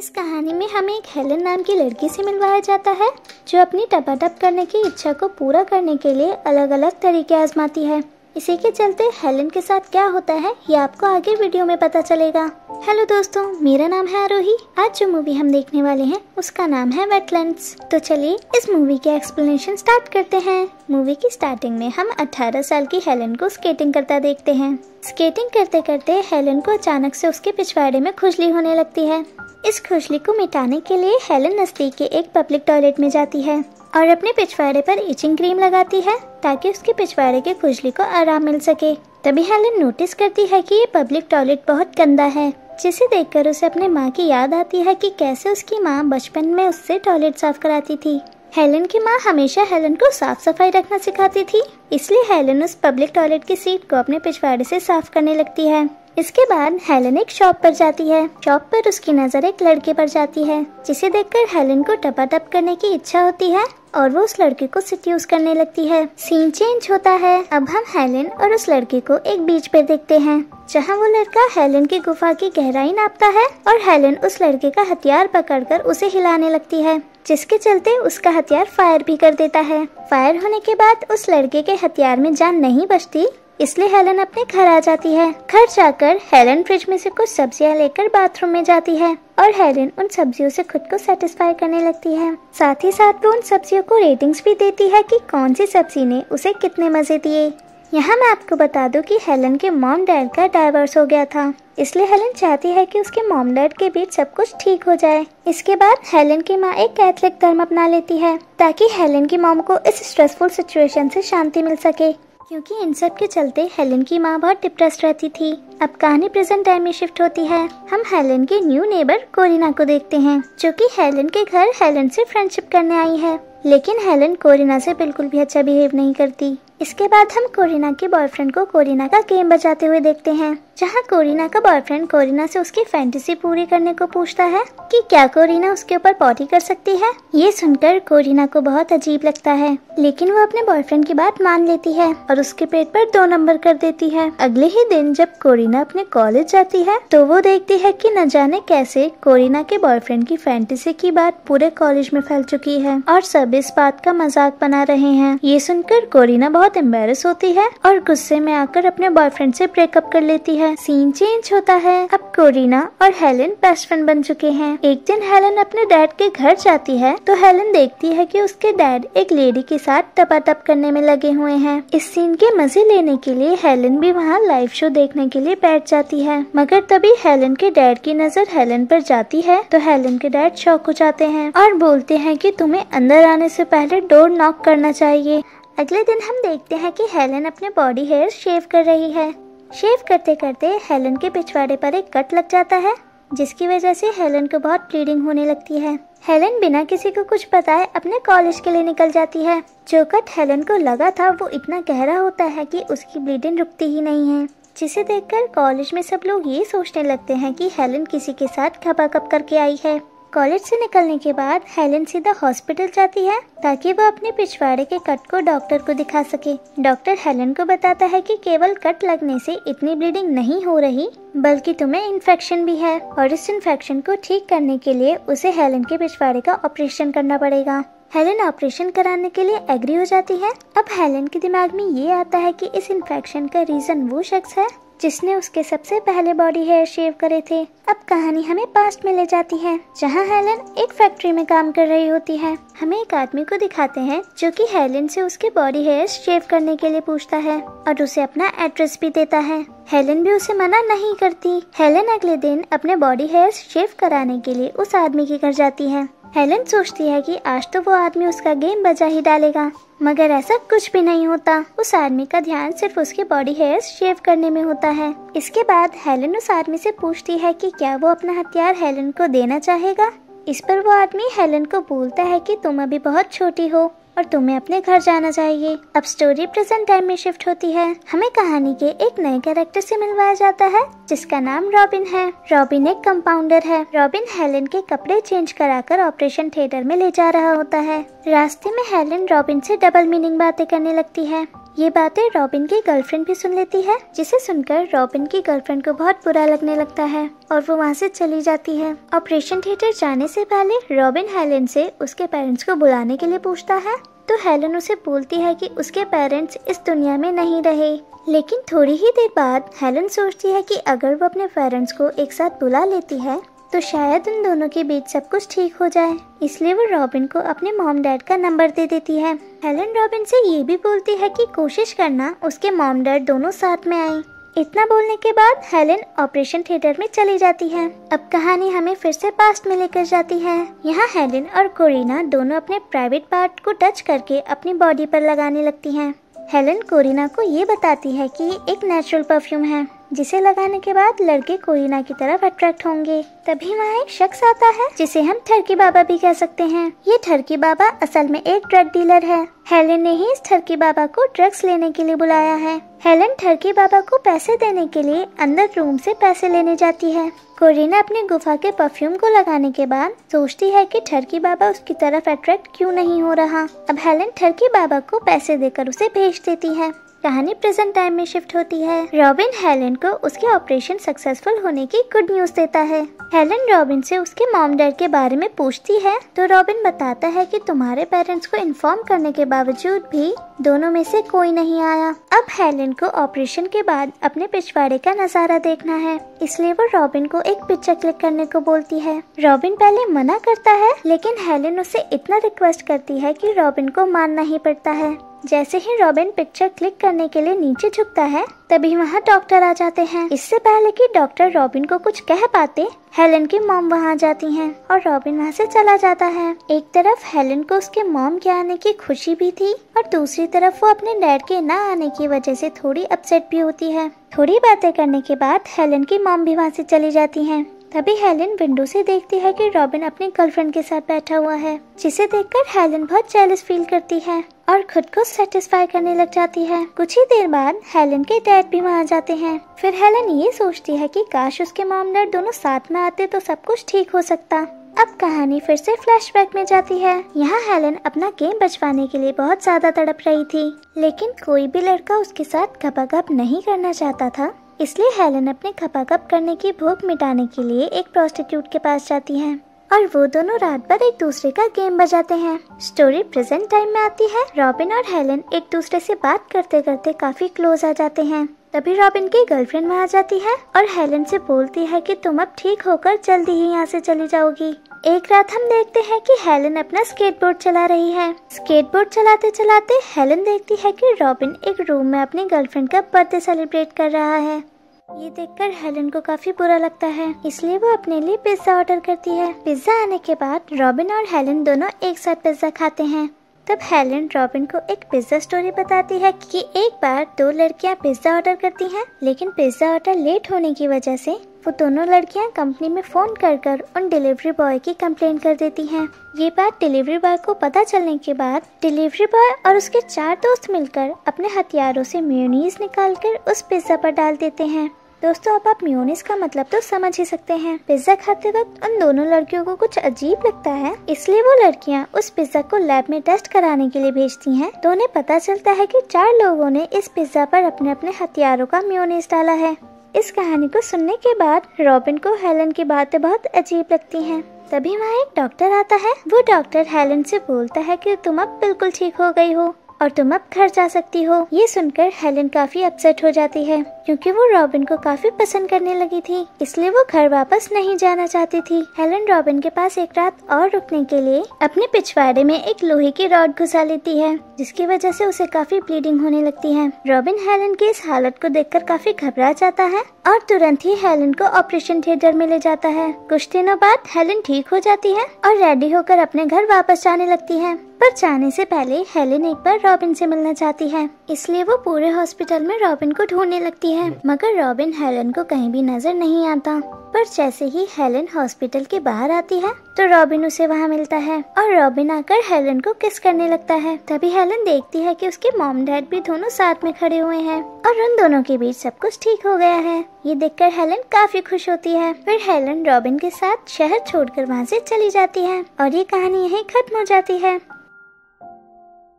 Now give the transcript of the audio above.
इस कहानी में हमें एक हेलन नाम की लड़की से मिलवाया जाता है जो अपनी टपाटप करने की इच्छा को पूरा करने के लिए अलग अलग तरीके आजमाती है। इसी के चलते हेलन के साथ क्या होता है ये आपको आगे वीडियो में पता चलेगा। हेलो दोस्तों, मेरा नाम है आरोही। आज जो मूवी हम देखने वाले हैं उसका नाम है वेटलैंड्स। तो चलिए इस मूवी के एक्सप्लेनेशन स्टार्ट करते हैं। मूवी की स्टार्टिंग में हम 18 साल की हेलन को स्केटिंग करता देखते हैं। स्केटिंग करते करते हेलन को अचानक से उसके पिछवाड़े में खुजली होने लगती है। इस खुजली को मिटाने के लिए हेलन नजदीक के एक पब्लिक टॉयलेट में जाती है और अपने पिछवाड़े पर इचिंग क्रीम लगाती है ताकि उसके पिछवाड़े के खुजली को आराम मिल सके। तभी हेलन नोटिस करती है कि ये पब्लिक टॉयलेट बहुत गंदा है, जिसे देखकर उसे अपने माँ की याद आती है कि कैसे उसकी माँ बचपन में उससे टॉयलेट साफ कराती थी। हेलन की माँ हमेशा हेलन को साफ सफाई रखना सिखाती थी, इसलिए हेलन उस पब्लिक टॉयलेट की सीट को अपने पिछवाड़े से साफ करने लगती है। इसके बाद हेलन एक शॉप पर जाती है। शॉप पर उसकी नजर एक लड़के पर जाती है, जिसे देखकर हेलन को टपाटप करने की इच्छा होती है और वो उस लड़के को सिट्यूस करने लगती है। सीन चेंज होता है। अब हम हेलन और उस लड़के को एक बीच पे देखते हैं, जहाँ वो लड़का हेलन की गुफा की गहराई नापता है और हेलन उस लड़के का हथियार पकड़कर उसे हिलाने लगती है, जिसके चलते उसका हथियार फायर भी कर देता है। फायर होने के बाद उस लड़के के हथियार में जान नहीं बचती, इसलिए हेलन अपने घर आ जाती है। घर जाकर हेलन फ्रिज में से कुछ सब्जियां लेकर बाथरूम में जाती है और हेलन उन सब्जियों से खुद को सेटिस्फाई करने लगती है। साथ ही साथ वो उन सब्जियों को रेटिंग्स भी देती है कि कौन सी सब्जी ने उसे कितने मजे दिए। यहाँ मैं आपको बता दूं कि हेलन के मॉम डैड का डाइवोर्स हो गया था, इसलिए हेलन चाहती है कि उसके मॉम डैड के बीच सब कुछ ठीक हो जाए। इसके बाद हेलन की माँ एक कैथोलिक धर्म अपना लेती है ताकि हेलन की मॉम को इस स्ट्रेसफुल सिचुएशन से शांति मिल सके, क्योंकि इन सब के चलते हेलन की माँ बहुत डिप्रेस्ड रहती थी। अब कहानी प्रेजेंट टाइम में शिफ्ट होती है। हम हेलन के न्यू नेबर कोरिना को देखते हैं, जो कि हेलन के घर हेलन से फ्रेंडशिप करने आई है, लेकिन हेलन कोरिना से बिल्कुल भी अच्छा बिहेव नहीं करती। इसके बाद हम कोरिना के बॉयफ्रेंड को कोरिना का गेम बजाते हुए देखते हैं, जहां कोरिना का बॉयफ्रेंड कोरिना से उसकी फैंटेसी पूरी करने को पूछता है कि क्या कोरिना उसके ऊपर पॉटी कर सकती है। ये सुनकर कोरिना को बहुत अजीब लगता है, लेकिन वो अपने बॉयफ्रेंड की बात मान लेती है और उसके पेट पर 2 नंबर कर देती है। अगले ही दिन जब कोरिना अपने कॉलेज जाती है तो वो देखती है कि न जाने कैसे कोरिना के बॉयफ्रेंड की फैंटेसी की बात पूरे कॉलेज में फैल चुकी है और सब इस बात का मजाक बना रहे हैं। ये सुनकर कोरिना बहुत एम्बैरेस होती है और गुस्से में आकर अपने बॉयफ्रेंड से ब्रेकअप कर लेती है। सीन चेंज होता है। अब कोरिना और हेलन बेस्ट फ्रेंड बन चुके हैं। एक दिन हेलन अपने डैड के घर जाती है तो हेलन देखती है कि उसके डैड एक लेडी के साथ टपाटप करने में लगे हुए हैं। इस सीन के मजे लेने के लिए हेलन भी वहाँ लाइव शो देखने के लिए बैठ जाती है, मगर तभी हेलन के डैड की नजर हेलन पर जाती है तो हेलन के डैड शॉक हो जाते हैं और बोलते हैं कि तुम्हें अंदर आने से पहले डोर नॉक करना चाहिए। अगले दिन हम देखते हैं कि हेलन अपने बॉडी हेयर शेव कर रही है। शेव करते करते हेलन के पिछवाड़े पर एक कट लग जाता है, जिसकी वजह से हेलन को बहुत ब्लीडिंग होने लगती है। हेलन बिना किसी को कुछ बताए अपने कॉलेज के लिए निकल जाती है। जो कट हेलन को लगा था वो इतना गहरा होता है कि उसकी ब्लीडिंग रुकती ही नहीं है, जिसे देखकर कॉलेज में सब लोग ये सोचने लगते हैं कि हेलन किसी के साथ खपाखप करके आई है। कॉलेज से निकलने के बाद हेलन सीधा हॉस्पिटल जाती है ताकि वो अपने पिछवाड़े के कट को डॉक्टर को दिखा सके। डॉक्टर हेलन को बताता है कि केवल कट लगने से इतनी ब्लीडिंग नहीं हो रही, बल्कि तुम्हें इन्फेक्शन भी है और इस इन्फेक्शन को ठीक करने के लिए उसे हेलन के पिछवाड़े का ऑपरेशन करना पड़ेगा। हेलन ऑपरेशन कराने के लिए एग्री हो जाती है। अब हेलन के दिमाग में ये आता है कि इस इन्फेक्शन का रीजन वो शख्स है जिसने उसके सबसे पहले बॉडी हेयर शेव करे थे। अब कहानी हमें पास्ट में ले जाती है, जहां हेलन एक फैक्ट्री में काम कर रही होती है। हमें एक आदमी को दिखाते हैं जो कि हेलन से उसके बॉडी हेयर शेव करने के लिए पूछता है और उसे अपना एड्रेस भी देता है। हेलन भी उसे मना नहीं करती। हेलन अगले दिन अपने बॉडी हेयर शेव कराने के लिए उस आदमी के घर जाती है। हेलन सोचती है कि आज तो वो आदमी उसका गेम बजा ही डालेगा, मगर ऐसा कुछ भी नहीं होता। उस आदमी का ध्यान सिर्फ उसके बॉडी हेयर्स शेव करने में होता है। इसके बाद हेलन उस आदमी से पूछती है कि क्या वो अपना हथियार हेलन को देना चाहेगा। इस पर वो आदमी हेलन को बोलता है कि तुम अभी बहुत छोटी हो और तुम्हें अपने घर जाना चाहिए। अब स्टोरी प्रेजेंट टाइम में शिफ्ट होती है। हमें कहानी के एक नए कैरेक्टर से मिलवाया जाता है जिसका नाम रॉबिन है। रॉबिन एक कंपाउंडर है। रॉबिन हेलन के कपड़े चेंज कराकर ऑपरेशन थिएटर में ले जा रहा होता है। रास्ते में हेलन रॉबिन से डबल मीनिंग बातें करने लगती है। ये बातें रॉबिन की गर्लफ्रेंड भी सुन लेती है, जिसे सुनकर रॉबिन की गर्लफ्रेंड को बहुत बुरा लगने लगता है और वो वहाँ से चली जाती है। ऑपरेशन थिएटर जाने से पहले रॉबिन हेलेन से उसके पेरेंट्स को बुलाने के लिए पूछता है, तो हेलेन उसे बोलती है कि उसके पेरेंट्स इस दुनिया में नहीं रहे। लेकिन थोड़ी ही देर बाद हेलेन सोचती है कि अगर वो अपने पेरेंट्स को एक साथ बुला लेती है तो शायद उन दोनों के बीच सब कुछ ठीक हो जाए। इसलिए वो रॉबिन को अपने मॉम डैड का नंबर दे देती है। हेलेन रॉबिन से ये भी बोलती है कि कोशिश करना उसके मॉम डैड दोनों साथ में आए। इतना बोलने के बाद हेलेन ऑपरेशन थिएटर में चली जाती है। अब कहानी हमें फिर से पास्ट में लेकर जाती है। यहाँ हेलेन और कोरिना दोनों अपने प्राइवेट पार्ट को टच करके अपनी बॉडी पर लगाने लगती हैं। हेलेन कोरिना को ये बताती है कि ये एक नेचुरल परफ्यूम है, जिसे लगाने के बाद लड़के कोरिना की तरफ अट्रैक्ट होंगे। तभी वहाँ एक शख्स आता है जिसे हम ठरकी बाबा भी कह सकते हैं। ये ठरकी बाबा असल में एक ड्रग डीलर है। हेलेन ने ही इस ठरकी बाबा को ड्रग्स लेने के लिए बुलाया है। हेलेन ठरकी बाबा को पैसे देने के लिए अंदर रूम से पैसे लेने जाती है। कोरिना अपनी गुफा के परफ्यूम को लगाने के बाद सोचती है कि ठरकी बाबा उसकी तरफ अट्रैक्ट क्यों नहीं हो रहा। अब हेलेन ठरकी बाबा को पैसे देकर उसे भेज देती है। कहानी प्रेजेंट टाइम में शिफ्ट होती है। रॉबिन हेलेन को उसके ऑपरेशन सक्सेसफुल होने की गुड न्यूज देता है। हेलेन रॉबिन से उसके मॉम डैड के बारे में पूछती है तो रॉबिन बताता है कि तुम्हारे पेरेंट्स को इन्फॉर्म करने के बावजूद भी दोनों में से कोई नहीं आया। अब हेलेन को ऑपरेशन के बाद अपने पिछवाड़े का नजारा देखना है, इसलिए वो रॉबिन को एक पिक्चर क्लिक करने को बोलती है। रॉबिन पहले मना करता है, लेकिन हेलेन उसे इतना रिक्वेस्ट करती है कि रॉबिन को मानना ही पड़ता है। जैसे ही रॉबिन पिक्चर क्लिक करने के लिए नीचे झुकता है, तभी वहाँ डॉक्टर आ जाते हैं। इससे पहले कि डॉक्टर रॉबिन को कुछ कह पाते, हेलेन की मॉम वहाँ जाती हैं और रॉबिन वहाँ से चला जाता है। एक तरफ हेलेन को उसके मॉम के आने की खुशी भी थी और दूसरी तरफ वो अपने डैड के ना आने की वजह से थोड़ी अपसेट भी होती है। थोड़ी बातें करने के बाद हेलेन की मॉम भी वहाँ से चली जाती हैं। तभी हेलेन विंडो से देखती है कि रॉबिन अपनी गर्लफ्रेंड के साथ बैठा हुआ है, जिसे देखकर हेलेन बहुत जेलस फील करती है और खुद को सेटिस्फाई करने लग जाती है। कुछ ही देर बाद हेलेन के डैड भी वहाँ जाते हैं। फिर हेलेन ये सोचती है कि काश उसके मॉम डैड दोनों साथ में आते तो सब कुछ ठीक हो सकता। अब कहानी फिर से फ्लैशबैक में जाती है। यहाँ हेलेन अपना गेम बचवाने के लिए बहुत ज्यादा तड़प रही थी, लेकिन कोई भी लड़का उसके साथ गपागप नहीं करना चाहता था। इसलिए हेलेन अपने गपागप करने की भूख मिटाने के लिए एक प्रोस्टिट्यूट के पास जाती है और वो दोनों रात भर एक दूसरे का गेम बजाते हैं। स्टोरी प्रेजेंट टाइम में आती है। रॉबिन और हेलेन एक दूसरे से बात करते करते काफी क्लोज आ जाते हैं। तभी रॉबिन की गर्लफ्रेंड वहाँ जाती है और हेलेन से बोलती है कि तुम अब ठीक होकर जल्दी ही यहाँ से चली जाओगी। एक रात हम देखते हैं कि हेलेन अपना स्केटबोर्ड चला रही है। स्केटबोर्ड चलाते चलाते हेलेन देखती है कि रॉबिन एक रूम में अपनी गर्लफ्रेंड का बर्थडे सेलिब्रेट कर रहा है। ये देखकर हेलेन को काफी बुरा लगता है, इसलिए वो अपने लिए पिज्जा ऑर्डर करती है। पिज्जा आने के बाद रॉबिन और हेलेन दोनों एक साथ पिज्जा खाते हैं। तब हेलेन रॉबिन को एक पिज्जा स्टोरी बताती है कि एक बार दो लड़कियां पिज्जा ऑर्डर करती हैं, लेकिन पिज्जा ऑर्डर लेट होने की वजह से वो दोनों लड़कियां कंपनी में फोन कर उन डिलीवरी बॉय की कंप्लेन कर देती हैं। ये बात डिलीवरी बॉय को पता चलने के बाद डिलीवरी बॉय और उसके 4 दोस्त मिलकर अपने हथियारों से मेयोनीज निकालकर उस पिज्जा पर डाल देते हैं। दोस्तों, अब आप मेयोनीज का मतलब तो समझ ही सकते हैं। पिज्जा खाते वक्त उन दोनों लड़कियों को कुछ अजीब लगता है, इसलिए वो लड़कियां उस पिज्जा को लैब में टेस्ट कराने के लिए भेजती हैं। तो उन्हें पता चलता है कि 4 लोगों ने इस पिज्जा पर अपने अपने हथियारों का मेयोनीज डाला है। इस कहानी को सुनने के बाद रॉबिन को हेलेन की बातें बहुत अजीब लगती हैं। तभी वहाँ एक डॉक्टर आता है। वो डॉक्टर हेलेन से बोलता है कि तुम अब बिल्कुल ठीक हो गई हो और तुम अब घर जा सकती हो। ये सुनकर हेलेन काफी अपसेट हो जाती है, क्योंकि वो रॉबिन को काफी पसंद करने लगी थी, इसलिए वो घर वापस नहीं जाना चाहती थी। हेलेन रॉबिन के पास एक रात और रुकने के लिए अपने पिछवाड़े में एक लोहे की रॉड घुसा लेती है, जिसकी वजह से उसे काफी ब्लीडिंग होने लगती है। रॉबिन हेलेन की इस हालत को देखकर काफी घबरा जाता है और तुरंत ही हेलेन को ऑपरेशन थिएटर में ले जाता है। कुछ दिनों बाद हेलेन ठीक हो जाती है और रेडी होकर अपने घर वापस जाने लगती है। पर जाने से पहले हेलेन एक बार रॉबिन से मिलना चाहती है, इसलिए वो पूरे हॉस्पिटल में रॉबिन को ढूंढने लगती है, मगर रॉबिन हेलेन को कहीं भी नजर नहीं आता। पर जैसे ही हेलेन हॉस्पिटल के बाहर आती है तो रॉबिन उसे वहाँ मिलता है और रॉबिन आकर हेलेन को किस करने लगता है। तभी हेलेन देखती है कि उसके मॉम डैड भी दोनों साथ में खड़े हुए हैं और उन दोनों के बीच सब कुछ ठीक हो गया है। ये देखकर हेलेन काफी खुश होती है। फिर हेलेन रॉबिन के साथ शहर छोड़कर वहाँ से चली जाती है और ये कहानी यहीं खत्म हो जाती है।